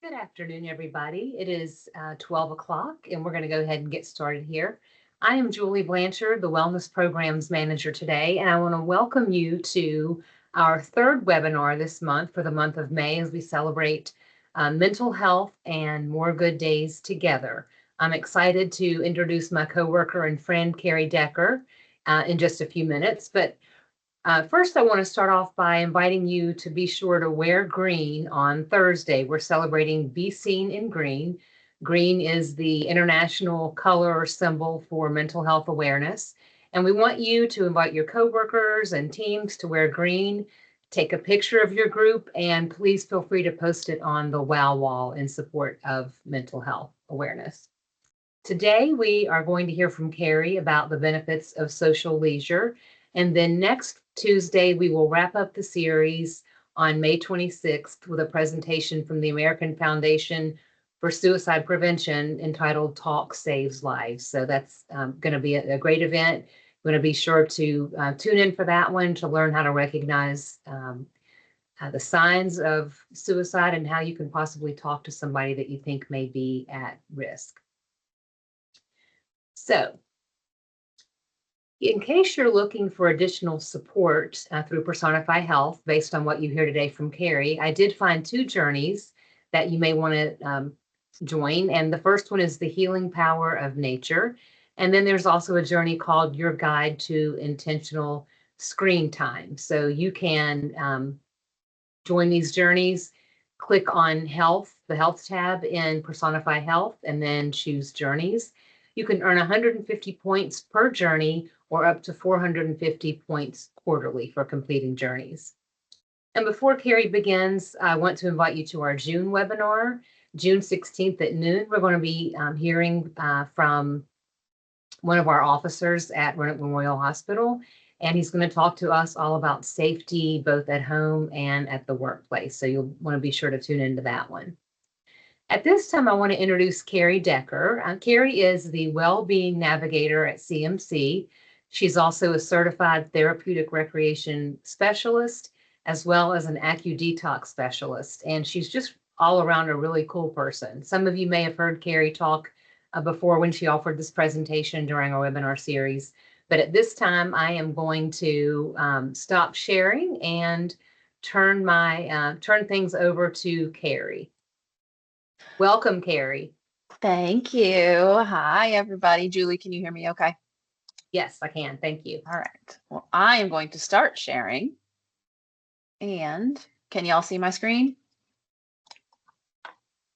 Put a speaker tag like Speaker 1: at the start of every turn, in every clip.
Speaker 1: Good afternoon, everybody. It is 12 o'clock, and we're going to go ahead and get started here. I am Julie Blanchard, the Wellness Programs Manager today, and I want to welcome you to our third webinar this month for the month of May as we celebrate mental health and more good days together. I'm excited to introduce my coworker and friend, Carrie Decker, in just a few minutes, but first, I want to start off by inviting you to be sure to wear green on Thursday. We're celebrating Be Seen in Green. Green is the international color or symbol for mental health awareness. And we want you to invite your coworkers and teams to wear green, take a picture of your group, and please feel free to post it on the WOW wall in support of mental health awareness. Today, we are going to hear from Carrie about the benefits of social leisure. And then next Tuesday, we will wrap up the series on May 26th with a presentation from the American Foundation for Suicide Prevention entitled Talk Saves Lives. So that's going to be a great event. We're going to be sure to tune in for that one to learn how to recognize the signs of suicide and how you can possibly talk to somebody that you think may be at risk. So, in case you're looking for additional support through Personify Health, based on what you hear today from Carrie, I did find two journeys that you may want to join. And the first one is the healing power of nature. And then there's also a journey called Your Guide to Intentional Screen Time. So you can join these journeys, click on Health, the Health tab in Personify Health, and then choose Journeys. You can earn 150 points per journey or up to 450 points quarterly for completing journeys. And before Carrie begins, I want to invite you to our June webinar, June 16th at noon. We're going to be hearing from one of our officers at Roanoke Memorial Hospital, and he's going to talk to us all about safety, both at home and at the workplace. So you'll want to be sure to tune into that one. At this time, I want to introduce Carrie Decker. Carrie is the Wellbeing Navigator at CMC. She's also a certified therapeutic recreation specialist, as well as an AccuDetox specialist. And she's just all around a really cool person. Some of you may have heard Carrie talk before when she offered this presentation during our webinar series. But at this time, I am going to stop sharing and turn things over to Carrie. Welcome, Carrie.
Speaker 2: Thank you. Hi, everybody. Julie, can you hear me okay?
Speaker 1: Yes, I can. Thank you.
Speaker 2: All right. Well, I am going to start sharing. And can you all see my screen?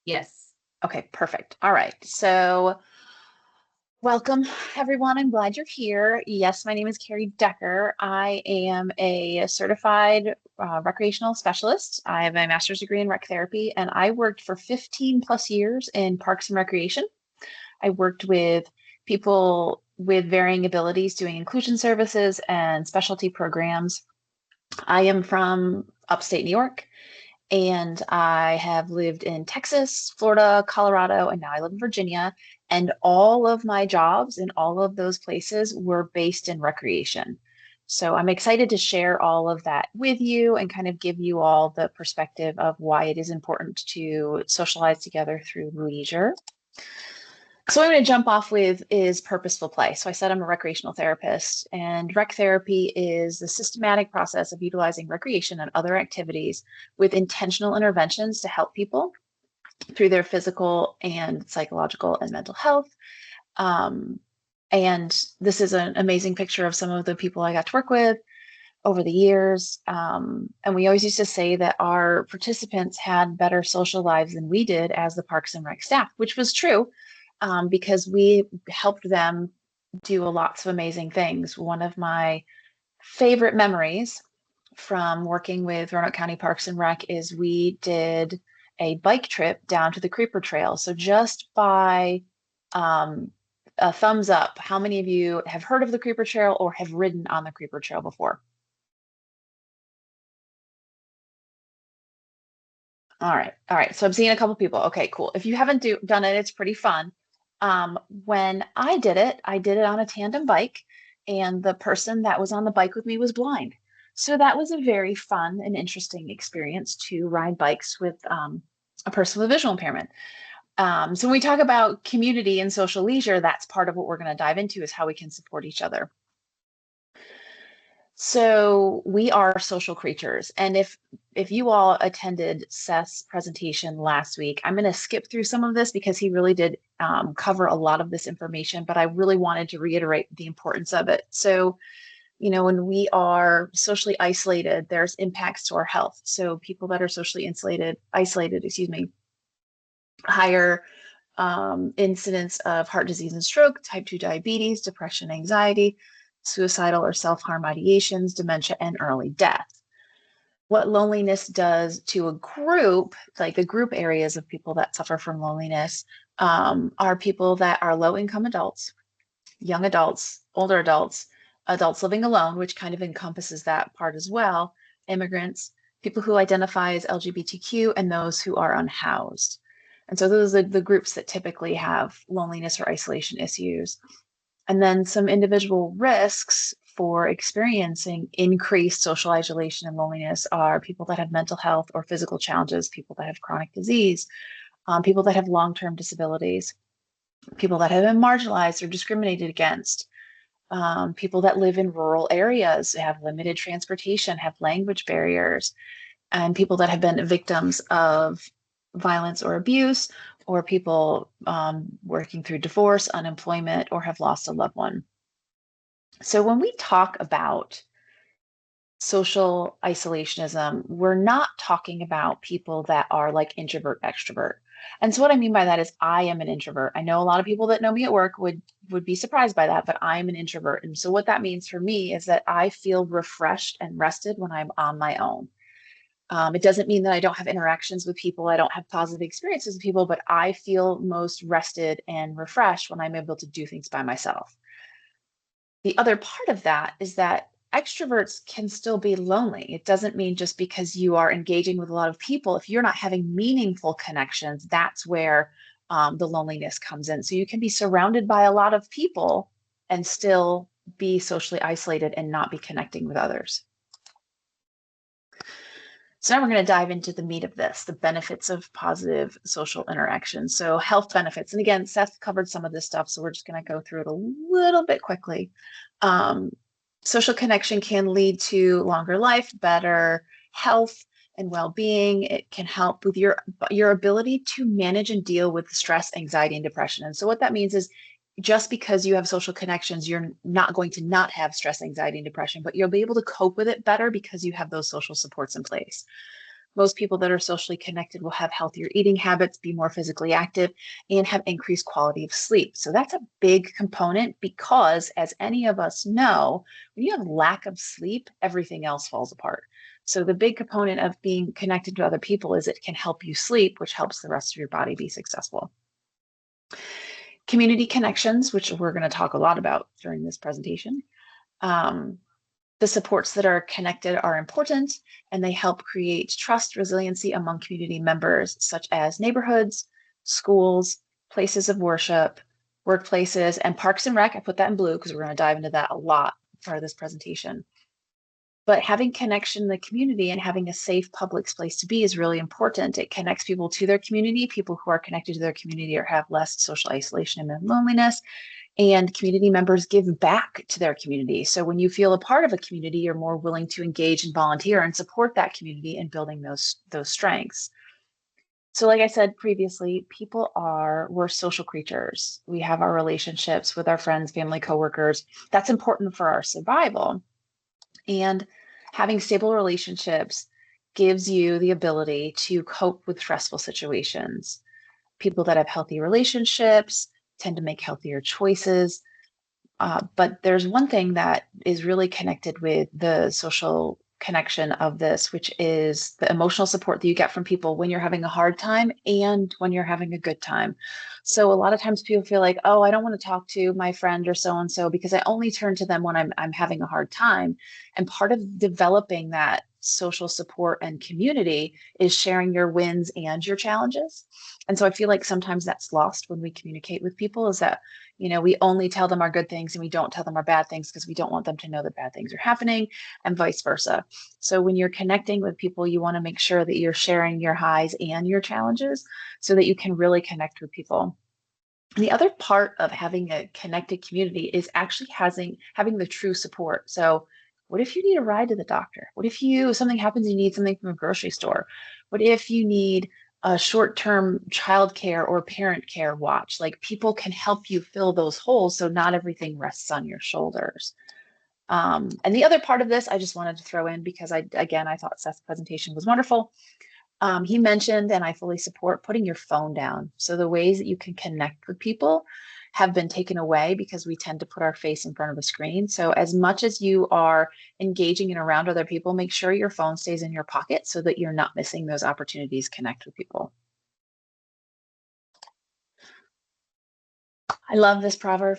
Speaker 1: Yes.
Speaker 2: Okay, perfect. All right. So welcome, everyone. I'm glad you're here. Yes, my name is Carrie Decker. I am a certified recreational specialist. I have a master's degree in rec therapy, and I worked for 15 plus years in parks and recreation. I worked with people with varying abilities doing inclusion services and specialty programs. I am from upstate New York, and I have lived in Texas, Florida, Colorado, and now I live in Virginia. And all of my jobs in all of those places were based in recreation. So I'm excited to share all of that with you and kind of give you all the perspective of why it is important to socialize together through leisure. So what I'm going to jump off with is purposeful play. So I said I'm a recreational therapist, and rec therapy is the systematic process of utilizing recreation and other activities with intentional interventions to help people through their physical and psychological and mental health. And this is an amazing picture of some of the people I got to work with over the years. And we always used to say that our participants had better social lives than we did as the Parks and Rec staff, which was true. Because we helped them do lots of amazing things. One of my favorite memories from working with Roanoke County Parks and Rec is we did a bike trip down to the Creeper Trail. So just by a thumbs up, how many of you have heard of the Creeper Trail or have ridden on the Creeper Trail before? All right. All right. So I'm seeing a couple people. Okay, cool. If you haven't done it, it's pretty fun. When I did it on a tandem bike, and the person that was on the bike with me was blind. So that was a very fun and interesting experience to ride bikes with a person with visual impairment. So when we talk about community and social leisure, that's part of what we're going to dive into, is how we can support each other. So we are social creatures. And if you all attended Seth's presentation last week, I'm going to skip through some of this because he really did cover a lot of this information, but I really wanted to reiterate the importance of it. So, when we are socially isolated, there's impacts to our health. So people that are socially isolated, higher incidence of heart disease and stroke, type 2 diabetes, depression, anxiety, suicidal or self-harm ideations, dementia, and early death. What loneliness does to a group, like the group areas of people that suffer from loneliness, are people that are low-income adults, young adults, older adults, adults living alone, which kind of encompasses that part as well, immigrants, people who identify as LGBTQ, and those who are unhoused. And so those are the groups that typically have loneliness or isolation issues. And then some individual risks for experiencing increased social isolation and loneliness are people that have mental health or physical challenges, people that have chronic disease, people that have long-term disabilities, people that have been marginalized or discriminated against, people that live in rural areas, have limited transportation, have language barriers, and people that have been victims of violence or abuse, or people working through divorce, unemployment, or have lost a loved one. So when we talk about social isolationism, we're not talking about people that are like introvert, extrovert. And so what I mean by that is I am an introvert. I know a lot of people that know me at work would be surprised by that, but I'm an introvert. And so what that means for me is that I feel refreshed and rested when I'm on my own. It doesn't mean that I don't have interactions with people, I don't have positive experiences with people, but I feel most rested and refreshed when I'm able to do things by myself. The other part of that is that extroverts can still be lonely. It doesn't mean just because you are engaging with a lot of people, if you're not having meaningful connections, that's where the loneliness comes in. So you can be surrounded by a lot of people and still be socially isolated and not be connecting with others. So now we're going to dive into the meat of this, the benefits of positive social interaction. So health benefits. And again, Seth covered some of this stuff, so we're just going to go through it a little bit quickly. Social connection can lead to longer life, better health and well-being. It can help with your ability to manage and deal with stress, anxiety, and depression. And so what that means is just because you have social connections, you're not going to not have stress, anxiety, and depression, but you'll be able to cope with it better because you have those social supports in place. Most people that are socially connected will have healthier eating habits, be more physically active, and have increased quality of sleep. So that's a big component because, as any of us know, when you have lack of sleep, everything else falls apart. So the big component of being connected to other people is it can help you sleep, which helps the rest of your body be successful. Community connections, which we're going to talk a lot about during this presentation. The supports that are connected are important, and they help create trust, resiliency among community members, such as neighborhoods, schools, places of worship, workplaces, and parks and rec. I put that in blue because we're going to dive into that a lot for this presentation. But having connection in the community and having a safe public place to be is really important. It connects people to their community. People who are connected to their community or have less social isolation and loneliness. And community members give back to their community. So when you feel a part of a community, you're more willing to engage and volunteer and support that community in building those strengths. So like I said previously, we're social creatures. We have our relationships with our friends, family, coworkers. That's important for our survival. And having stable relationships gives you the ability to cope with stressful situations. People that have healthy relationships tend to make healthier choices. But there's one thing that is really connected with the social connection of this, which is the emotional support that you get from people when you're having a hard time and when you're having a good time. So a lot of times people feel like, oh, I don't want to talk to my friend or so-and-so because I only turn to them when I'm having a hard time. And part of developing that social support and community is sharing your wins and your challenges. And so I feel like sometimes that's lost when we communicate with people, is that, You know, we only tell them our good things and we don't tell them our bad things because we don't want them to know that bad things are happening, and vice versa. So when you're connecting with people, you want to make sure that you're sharing your highs and your challenges so that you can really connect with people. And the other part of having a connected community is actually having the true support. So what if you need a ride to the doctor? What if something happens, you need something from a grocery store? What if you need a short-term childcare or parent care watch? Like, people can help you fill those holes so not everything rests on your shoulders. And the other part of this, I just wanted to throw in because I thought Seth's presentation was wonderful. He mentioned, and I fully support, putting your phone down. So the ways that you can connect with people have been taken away because we tend to put our face in front of a screen. So as much as you are engaging and around other people, make sure your phone stays in your pocket so that you're not missing those opportunities to connect with people. I love this proverb.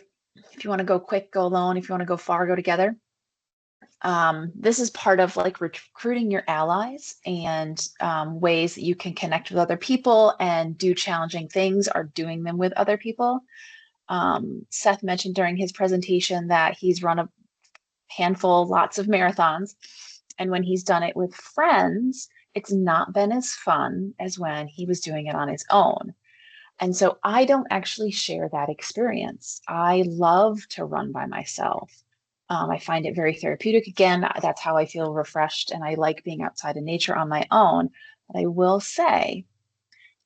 Speaker 2: If you want to go quick, go alone. If you want to go far, go together. This is part of like recruiting your allies, and ways that you can connect with other people and do challenging things or doing them with other people. Seth mentioned during his presentation that he's run a handful, lots of marathons. And when he's done it with friends, it's not been as fun as when he was doing it on his own. And so I don't actually share that experience. I love to run by myself. I find it very therapeutic. Again, that's how I feel refreshed, and I like being outside in nature on my own. But I will say,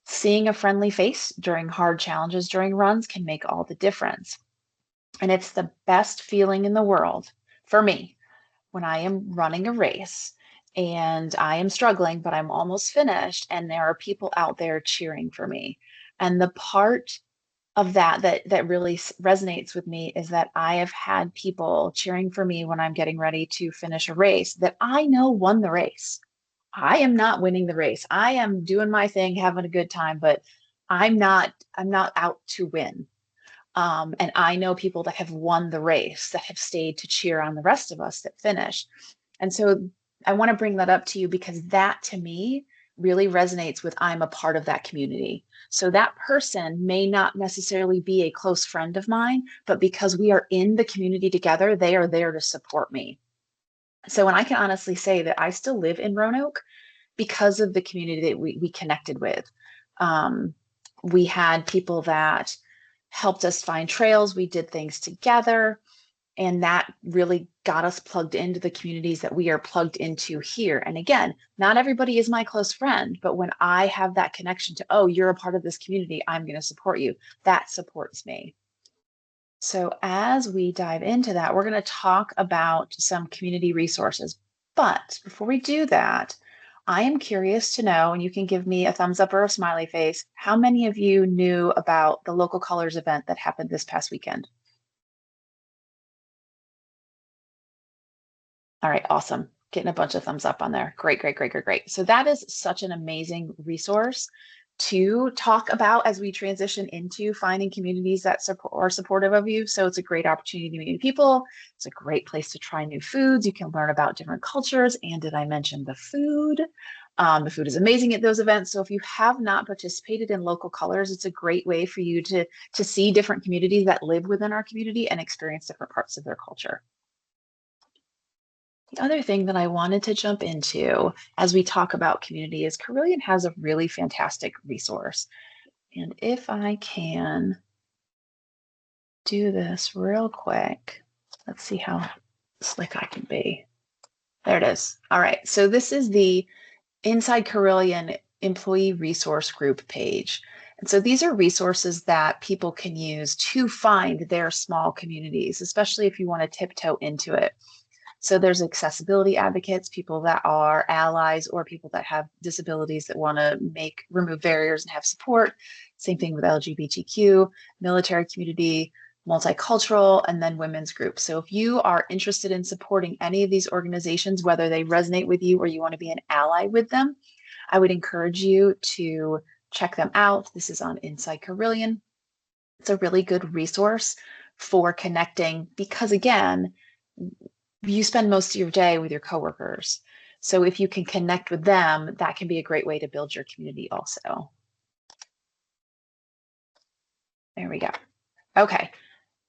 Speaker 2: seeing a friendly face during hard challenges during runs can make all the difference. And it's the best feeling in the world for me when I am running a race and I am struggling, but I'm almost finished, and there are people out there cheering for me. And the part of that really resonates with me is that I have had people cheering for me when I'm getting ready to finish a race that I know won the race. I am not winning the race. I am doing my thing, having a good time, but I'm not out to win. And I know people that have won the race that have stayed to cheer on the rest of us that finish. And so I want to bring that up to you because that to me really resonates with, I'm a part of that community. So that person may not necessarily be a close friend of mine, but because we are in the community together, they are there to support me. So, and I can honestly say that I still live in Roanoke because of the community that we connected with. We had people that helped us find trails. We did things together. And that really got us plugged into the communities that we are plugged into here. And again, not everybody is my close friend, but when I have that connection to, oh, you're a part of this community, I'm going to support you, that supports me. So as we dive into that, we're going to talk about some community resources. But before we do that, I am curious to know, and you can give me a thumbs up or a smiley face, how many of you knew about the Local Colors event that happened this past weekend? All right, awesome. Getting a bunch of thumbs up on there. Great, great, great, great, great. So that is such an amazing resource to talk about as we transition into finding communities that are supportive of you. So it's a great opportunity to meet new people. It's a great place to try new foods. You can learn about different cultures. And did I mention the food? The food is amazing at those events. So if you have not participated in Local Colors, it's a great way for you to see different communities that live within our community and experience different parts of their culture. The other thing that I wanted to jump into as we talk about community is Carilion has a really fantastic resource. And if I can do this real quick, let's see how slick I can be. There it is. All right. So this is the Inside Carilion Employee Resource Group page. And so these are resources that people can use to find their small communities, especially if you want to tiptoe into it. So there's accessibility advocates, people that are allies or people that have disabilities that want to remove barriers and have support. Same thing with LGBTQ, military community, multicultural, and then women's groups. So if you are interested in supporting any of these organizations, whether they resonate with you or you want to be an ally with them, I would encourage you to check them out. This is on Inside Carilion. It's a really good resource for connecting because, again, you spend most of your day with your coworkers. So if you can connect with them, that can be a great way to build your community also. There we go. Okay.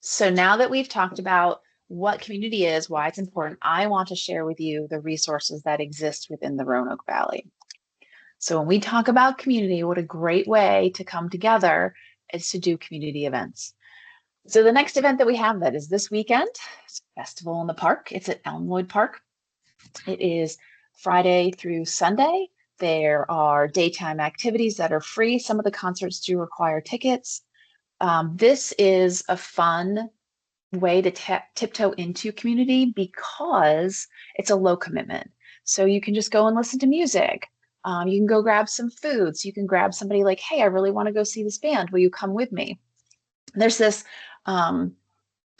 Speaker 2: So now that we've talked about what community is, why it's important, I want to share with you the resources that exist within the Roanoke Valley. So when we talk about community, what a great way to come together is to do community events. So the next event that we have that is this weekend, it's Festival in the Park. It's at Elmwood Park. It is Friday through Sunday. There are daytime activities that are free. Some of the concerts do require tickets. This is a fun way to tiptoe into community because it's a low commitment. So you can just go and listen to music. You can go grab some foods. You can grab somebody like, hey, I really want to go see this band. Will you come with me? There's this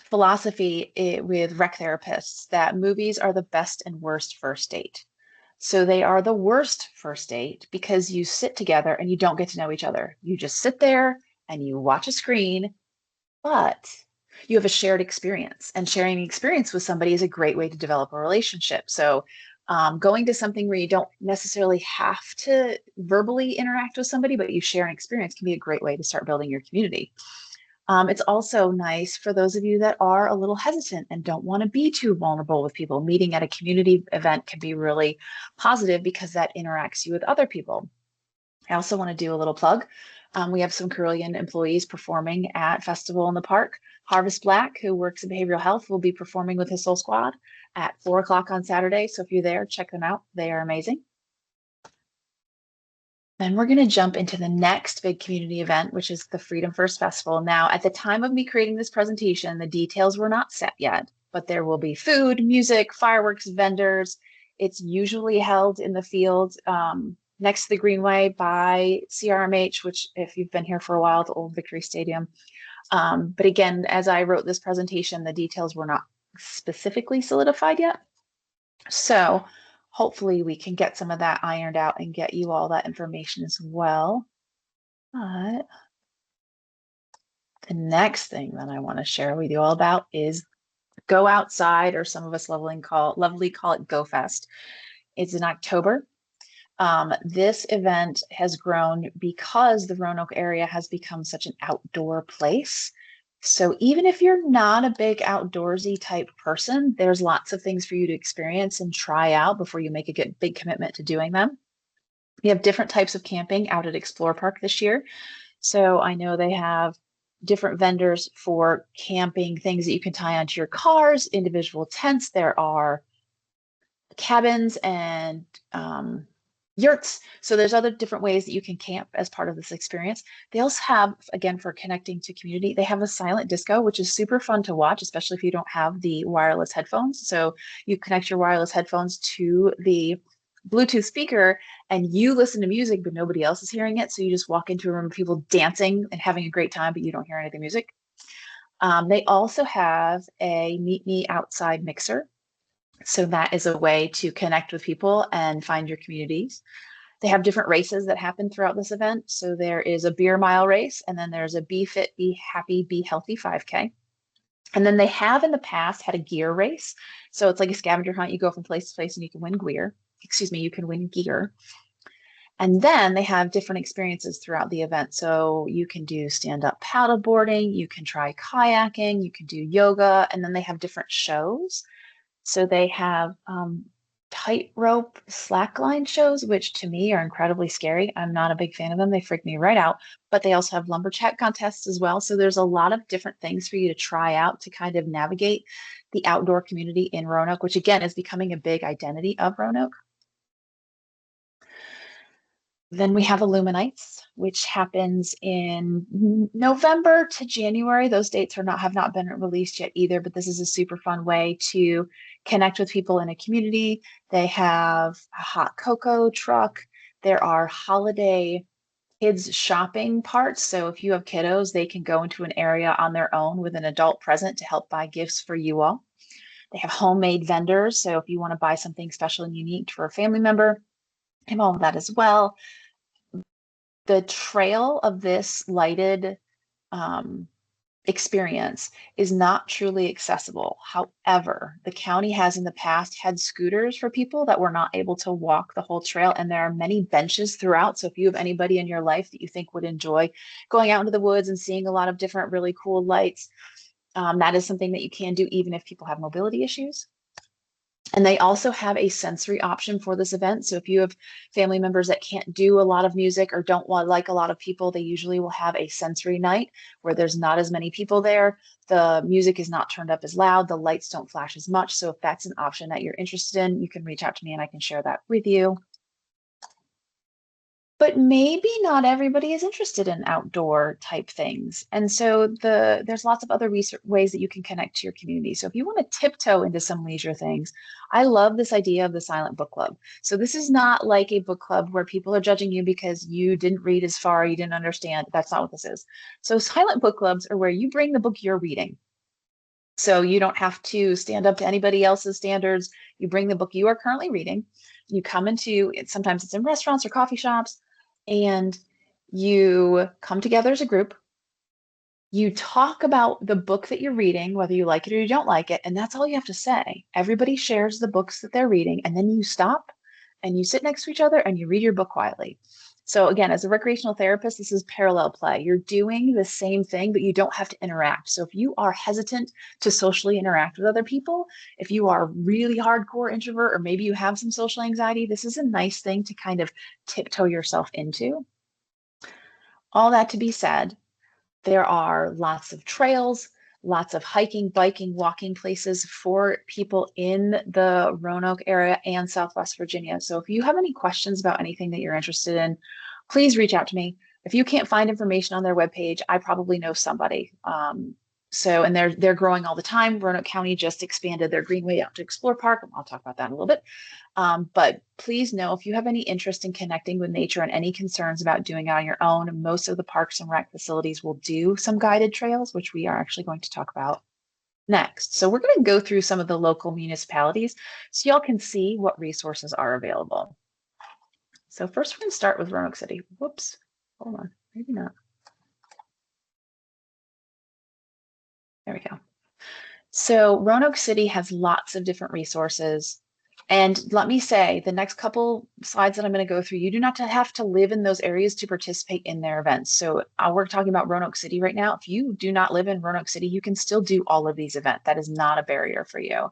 Speaker 2: philosophy with rec therapists that movies are the best and worst first date. So they are the worst first date because you sit together and you don't get to know each other. You just sit there and you watch a screen, but you have a shared experience, and sharing an experience with somebody is a great way to develop a relationship. So going to something where you don't necessarily have to verbally interact with somebody, but you share an experience can be a great way to start building your community. It's also nice for those of you that are a little hesitant and don't want to be too vulnerable with people. Meeting at a community event can be really positive because that interacts you with other people. I also want to do a little plug. We have some Carillion employees performing at Festival in the Park. Harvest Black, who works in behavioral health, will be performing with his Soul Squad at 4 o'clock on Saturday. So if you're there, check them out. They are amazing. Then we're going to jump into the next big community event, which is the Freedom First Festival. Now, at the time of me creating this presentation, the details were not set yet, but there will be food, music, fireworks, vendors. It's usually held in the field next to the Greenway by CRMH, which if you've been here for a while, the old Victory Stadium. But again, as I wrote this presentation, the details were not specifically solidified yet. So hopefully we can get some of that ironed out and get you all that information as well. But the next thing that I want to share with you all about is Go Outside, or some of us lovely call it Go Fest. It's in October. This event has grown because the Roanoke area has become such an outdoor place. So even if you're not a big outdoorsy type person, there's lots of things for you to experience and try out before you make a big commitment to doing them. We have different types of camping out at Explore Park this year. So I know they have different vendors for camping, things that you can tie onto your cars, individual tents. There are cabins and yurts. So there's other different ways that you can camp as part of this experience. They also have, again, for connecting to community, they have a silent disco, which is super fun to watch, especially if you don't have the wireless headphones. So you connect your wireless headphones to the Bluetooth speaker and you listen to music, but nobody else is hearing it. So you just walk into a room of people dancing and having a great time, but you don't hear any of the music. They also have a Meet Me Outside mixer. So that is a way to connect with people and find your communities. They have different races that happen throughout this event. So there is a beer mile race, and then there's a Be Fit, Be Happy, Be Healthy 5K. And then they have in the past had a gear race. So it's like a scavenger hunt. You go from place to place and you can win gear. You can win gear. And then they have different experiences throughout the event. So you can do stand-up paddle boarding, you can try kayaking, you can do yoga, and then they have different shows. So they have tightrope slackline shows, which to me are incredibly scary. I'm not a big fan of them. They freak me right out. But they also have lumberjack contests as well. So there's a lot of different things for you to try out to kind of navigate the outdoor community in Roanoke, which again is becoming a big identity of Roanoke. Then we have Illuminates, which happens in November to January. Those dates have not been released yet either, but this is a super fun way to connect with people in a community. They have a hot cocoa truck. There are holiday kids shopping parts. So if you have kiddos, they can go into an area on their own with an adult present to help buy gifts for you all. They have homemade vendors. So if you want to buy something special and unique for a family member, they have all of that as well. The trail of this lighted experience is not truly accessible. However, the county has in the past had scooters for people that were not able to walk the whole trail, and there are many benches throughout. So if you have anybody in your life that you think would enjoy going out into the woods and seeing a lot of different really cool lights, That is something that you can do even if people have mobility issues. And they also have a sensory option for this event. So if you have family members that can't do a lot of music or don't want like a lot of people, they usually will have a sensory night where there's not as many people there. The music is not turned up as loud. The lights don't flash as much. So if that's an option that you're interested in, you can reach out to me and I can share that with you. But maybe not everybody is interested in outdoor type things. And so there's lots of other ways that you can connect to your community. So if you want to tiptoe into some leisure things, I love this idea of the silent book club. So this is not like a book club where people are judging you because you didn't read as far, you didn't understand. That's not what this is. So silent book clubs are where you bring the book you're reading. So you don't have to stand up to anybody else's standards. You bring the book you are currently reading. You come into it, sometimes it's in restaurants or coffee shops, and you come together as a group. You talk about the book that you're reading, whether you like it or you don't like it, and that's all you have to say. Everybody shares the books that they're reading, and then you stop and you sit next to each other and you read your book quietly. So again, as a recreational therapist, this is parallel play. You're doing the same thing, but you don't have to interact. So if you are hesitant to socially interact with other people, if you are really hardcore introvert, or maybe you have some social anxiety, this is a nice thing to kind of tiptoe yourself into. All that to be said, there are lots of trails, lots of hiking, biking, walking places for people in the Roanoke area and Southwest Virginia. So if you have any questions about anything that you're interested in, please reach out to me. If you can't find information on their webpage, I probably know somebody. And they're growing all the time. Roanoke County just expanded their Greenway out to Explore Park. I'll talk about that in a little bit. But please know if you have any interest in connecting with nature and any concerns about doing it on your own, most of the parks and rec facilities will do some guided trails, which we are actually going to talk about next. So we're going to go through some of the local municipalities so y'all can see what resources are available. So first we're going to start with Roanoke City. Whoops, hold on, maybe not. There we go. So Roanoke City has lots of different resources. And let me say, the next couple slides that I'm going to go through, you do not have to live in those areas to participate in their events. So we're talking about Roanoke City right now. If you do not live in Roanoke City, you can still do all of these events. That is not a barrier for you.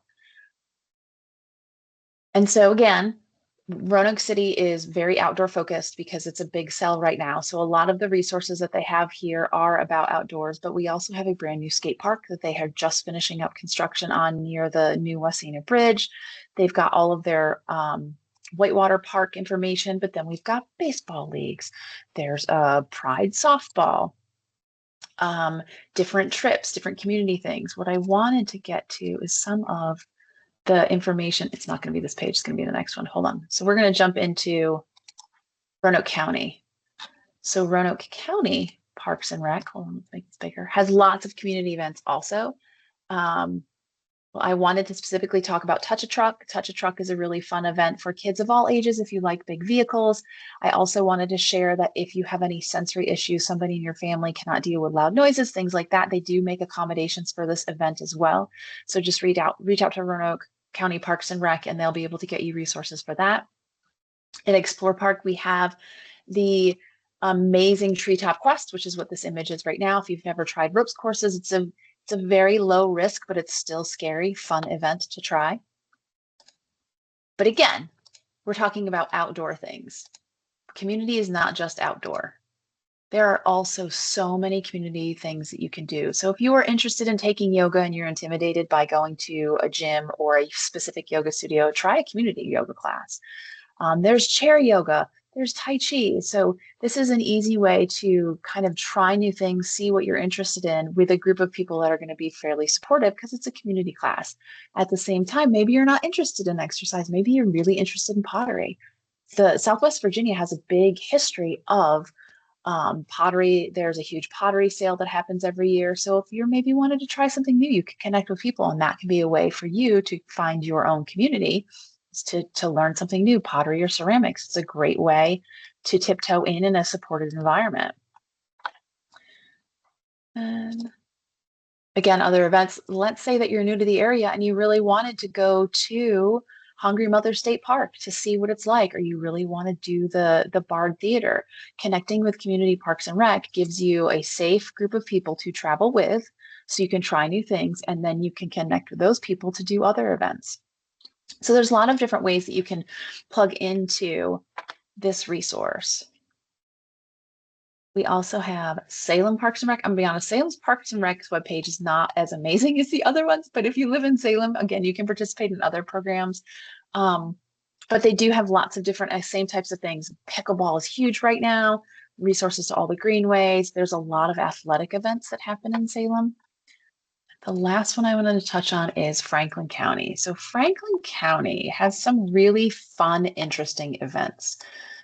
Speaker 2: And so again, Roanoke City is very outdoor focused because it's a big sell right now. So a lot of the resources that they have here are about outdoors, but we also have a brand new skate park that they are just finishing up construction on near the new Wasena Bridge. They've got all of their Whitewater Park information, but then we've got baseball leagues. There's a Pride softball, different trips, different community things. What I wanted to get to is some of the information. It's not going to be this page, it's going to be the next one. Hold on. So we're going to jump into Roanoke County. So Roanoke County Parks and Rec, hold on, let's make this bigger, has lots of community events also. Well, I wanted to specifically talk about Touch a Truck. Touch a Truck is a really fun event for kids of all ages if you like big vehicles. I also wanted to share that if you have any sensory issues, somebody in your family cannot deal with loud noises, things like that, they do make accommodations for this event as well. So just reach out to Roanoke County Parks and Rec, and they'll be able to get you resources for that. In Explore Park, we have the amazing Treetop Quest, which is what this image is right now. If you've never tried ropes courses, it's a very low risk, but it's still scary, fun event to try. But again, we're talking about outdoor things. Community is not just outdoor. There are also so many community things that you can do. So if you are interested in taking yoga and you're intimidated by going to a gym or a specific yoga studio, try a community yoga class. There's chair yoga, there's Tai Chi. So this is an easy way to kind of try new things, see what you're interested in with a group of people that are going to be fairly supportive because it's a community class. At the same time, maybe you're not interested in exercise. Maybe you're really interested in pottery. The Southwest Virginia has a big history of pottery. There's a huge pottery sale that happens every year. So if you're maybe wanted to try something new, you can connect with people, and that can be a way for you to find your own community, to learn something new, pottery or ceramics. It's a great way to tiptoe in a supported environment. And again, other events, let's say that you're new to the area and you really wanted to go to Hungry Mother State Park to see what it's like, or you really want to do the Bard Theater. Connecting with Community Parks and Rec gives you a safe group of people to travel with So you can try new things and then you can connect with those people to do other events. So there's a lot of different ways that you can plug into this resource. We also have Salem Parks and Rec. I'm gonna be honest, Salem's Parks and Rec's webpage is not as amazing as the other ones, but if you live in Salem, again, you can participate in other programs. But they do have lots of different same types of things. Pickleball is huge right now, resources to all the greenways. There's a lot of athletic events that happen in Salem. The last one I wanted to touch on is Franklin County. So Franklin County has some really fun, interesting events.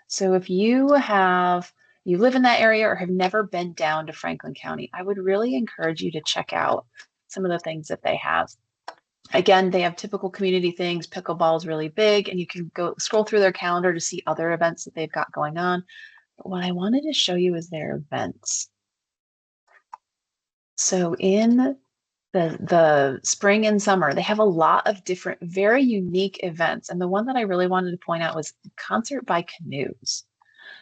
Speaker 2: So if you live in that area or have never been down to Franklin County, I would really encourage you to check out some of the things that they have. Again, they have typical community things. Pickleball is really big, and you can go scroll through their calendar to see other events that they've got going on. But what I wanted to show you is their events. So in the spring and summer, they have a lot of different, very unique events. And the one that I really wanted to point out was Concert by Canoes.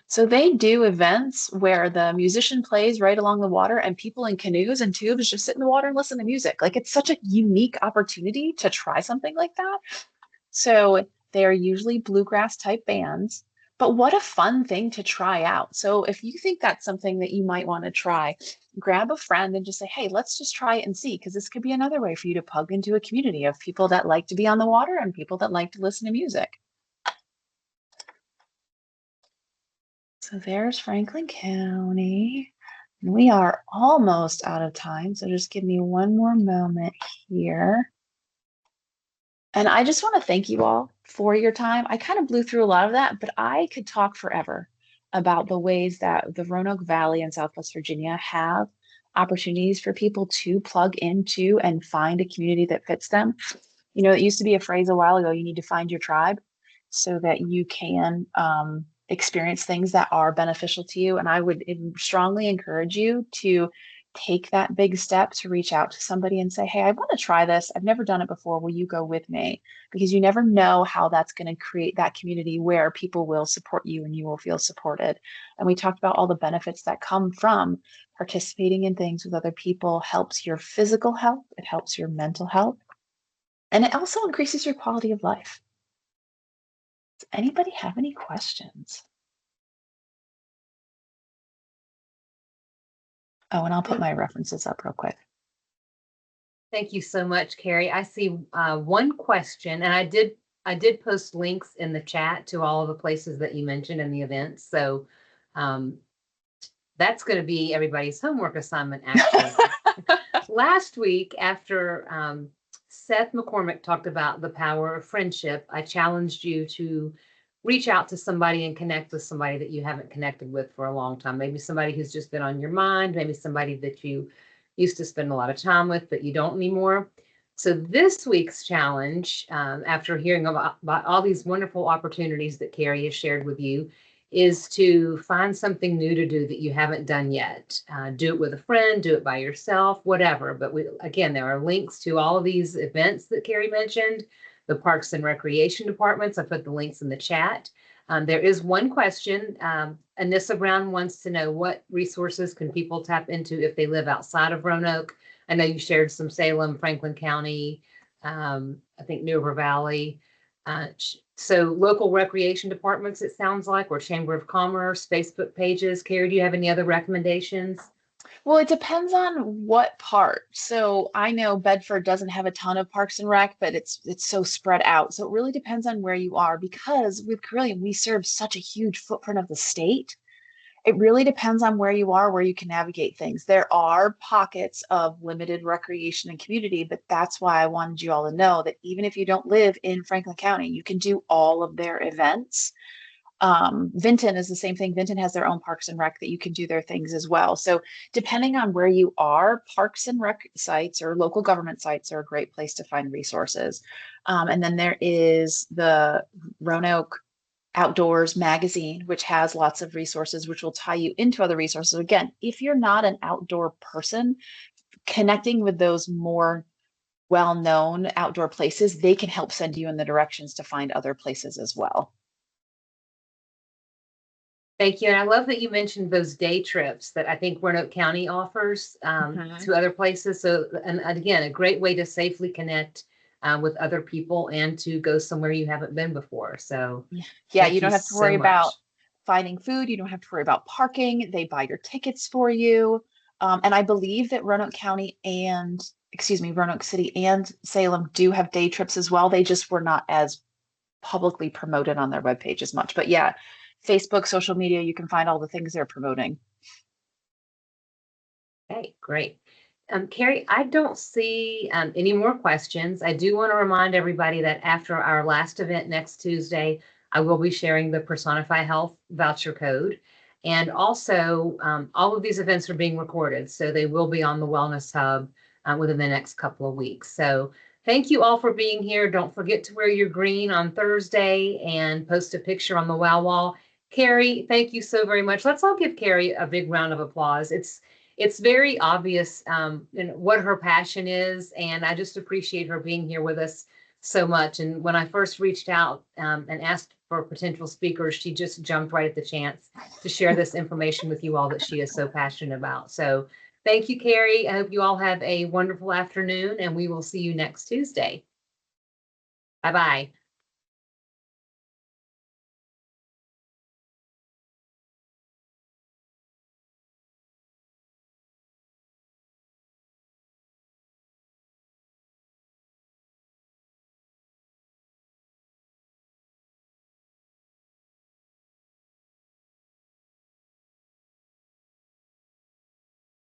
Speaker 2: So they do events where the musician plays right along the water and people in canoes and tubes just sit in the water and listen to music. Like, it's such a unique opportunity to try something like that. So they are usually bluegrass type bands, but what a fun thing to try out. So if you think that's something that you might want to try, grab a friend and just say, hey, let's just try it and see, because this could be another way for you to plug into a community of people that like to be on the water and people that like to listen to music. So there's Franklin County. And we are almost out of time, so just give me one more moment here. And I just want to thank you all for your time. I kind of blew through a lot of that, but I could talk forever about the ways that the Roanoke Valley and Southwest Virginia have opportunities for people to plug into and find a community that fits them. You know, it used to be a phrase a while ago, you need to find your tribe so that you can experience things that are beneficial to you. And I would strongly encourage you to take that big step to reach out to somebody and say, hey, I want to try this. I've never done it before. Will you go with me? Because you never know how that's going to create that community where people will support you and you will feel supported. And we talked about all the benefits that come from participating in things with other people. Helps your physical health. It helps your mental health. And it also increases your quality of life. Does anybody have any questions? Oh, and I'll put my references up real quick.
Speaker 1: Thank you so much, Carrie. I see one question, and I did post links in the chat to all of the places that you mentioned in the events. So that's going to be everybody's homework assignment, actually. Last week, after Seth McCormick talked about the power of friendship, I challenged you to reach out to somebody and connect with somebody that you haven't connected with for a long time. Maybe somebody who's just been on your mind, maybe somebody that you used to spend a lot of time with, but you don't anymore. So this week's challenge, after hearing about all these wonderful opportunities that Carrie has shared with you, is to find something new to do that you haven't done yet. Do it with a friend, do it by yourself, whatever. But again, there are links to all of these events that Carrie mentioned, the Parks and Recreation Departments. I put the links in the chat. There is one question. Anissa Brown wants to know, what resources can people tap into if they live outside of Roanoke? I know you shared some Salem, Franklin County, I think New River Valley. So local recreation departments, it sounds like, or Chamber of Commerce, Facebook pages. Carrie, do you have any other recommendations?
Speaker 2: Well, it depends on what part. So I know Bedford doesn't have a ton of Parks and Rec, but it's so spread out. So it really depends on where you are, because with Carilion, we serve such a huge footprint of the state. It really depends on where you are, where you can navigate things. There are pockets of limited recreation and community, but that's why I wanted you all to know that even if you don't live in Franklin County, you can do all of their events. Vinton is the same thing. Vinton has their own Parks and Rec that you can do their things as well. So depending on where you are, Parks and Rec sites or local government sites are a great place to find resources. And then there is the Roanoke Outdoors magazine, which has lots of resources, which will tie you into other resources. Again, if you're not an outdoor person, connecting with those more well-known outdoor places, they can help send you in the directions to find other places as well.
Speaker 1: Thank you. And I love that you mentioned those day trips that I think Roanoke County offers
Speaker 2: Mhm.
Speaker 1: to other places. So, and again, a great way to safely connect with other people and to go somewhere you haven't been before. So
Speaker 2: Yeah, you
Speaker 1: thank you
Speaker 2: don't have to worry
Speaker 1: so
Speaker 2: about
Speaker 1: much.
Speaker 2: finding food. You don't have to worry about parking. They buy your tickets for you. And I believe that Roanoke County and, excuse me, Roanoke City and Salem do have day trips as well. They just were not as publicly promoted on their webpage as much. But yeah, Facebook, social media, you can find all the things they're promoting.
Speaker 1: Okay, great. Carrie, I don't see any more questions. I do want to remind everybody that after our last event next Tuesday, I will be sharing the Personify Health voucher code. And also, all of these events are being recorded, so they will be on the Wellness Hub within the next couple of weeks. So thank you all for being here. Don't forget to wear your green on Thursday and post a picture on the WOW wall. Carrie, thank you so very much. Let's all give Carrie a big round of applause. It's very obvious in what her passion is, and I just appreciate her being here with us so much. And when I first reached out and asked for potential speakers, she just jumped right at the chance to share this information with you all that she is so passionate about. So thank you, Carrie. I hope you all have a wonderful afternoon, and we will see you next Tuesday. Bye-bye.